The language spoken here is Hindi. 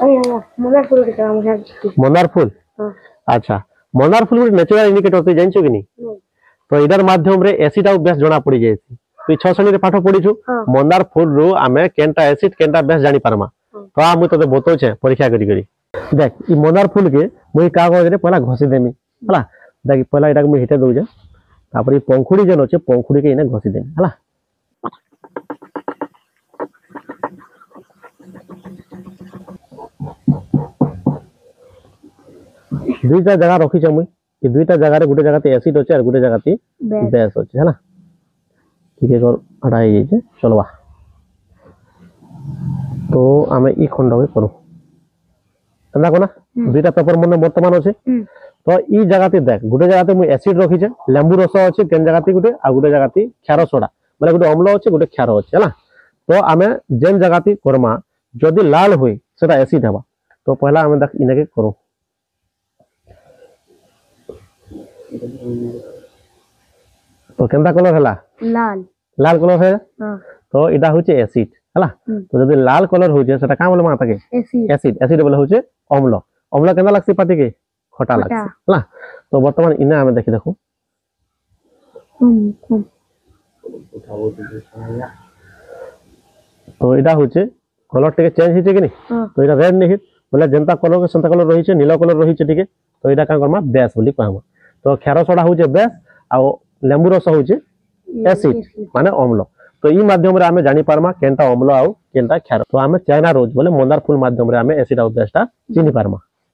मंदार फूल के काम है। मंदार फूल अच्छा मंदार फूल गोटे नेचुरल इंडिकेटर तो जानछो कि नहीं तो इधर माध्यम रे एसिड आउ बेस जणा पड़ी जाय तू 6 श्रेणी रे पाठ पढिछु मंदार फूल रो आमे केनटा एसिड केनटा बेस जानि पारमा तो आ मु तते बतौछे परीक्षा करी करी देख ई मंदार फूल के मुई कागज रे पहला घसी देमी हला देख पहला इटा मु हिटे दउ जे तापर ई पंखुड़ी जन होचे पंखुड़ी के इने घसी देमी हला दुईटा जगह रखी मुई ये दुईटा जगह रे गुटे जगह ते एसिड होचे और गुटे जगह ते बेस होचे है ना ठीक है कर हटाई जे चलवा तो आमे ई खंड के करू तंदा कोना दुईटा पेपर मन वर्तमान होचे तो ई जगह ते देख गुटे जगह ते मुई एसिड रखी जे लेंबू रस होचे केन जगह ते गुटे आ गुटे जगह ते क्षार सोडा माने गुटे अम्ल होचे गुटे क्षार होचे है ना तो आमे जेन जगह ते करमा जदी लाल होई सेटा एसिड हबा तो पहला आमे देख इने के करू तो केंदा कलर हला लाल लाल कलर है तो इडा होचे एसिड हला तो जदी लाल कलर होचे सेटा का बोले माता के एसिड एसिड बोले होचे अम्ल अम्ल केंदा लागसी पाटी के खटा लागसी हला तो वर्तमान इने हमें देखि देखो तो इडा होचे कलर टिके चेंज हिचे कि नहीं तो इडा रेड नहीं बोले जनता कलर के संता कलर रहिचे नीला कलर रहिचे ठीक है तो इडा का करमा बेस बोली कहबो तो क्षार सोडा होचे बेस आ लेंबू रस होचे एसिड माने अम्ल तो ई माध्यम रे आमे जानि पारमा केनटा अम्ल आउ केनटा क्षार तो आमे चाइना रोज बोले मंदार फूल माध्यम रे आमे एसिड आउ बेसटा चिनि पारमा।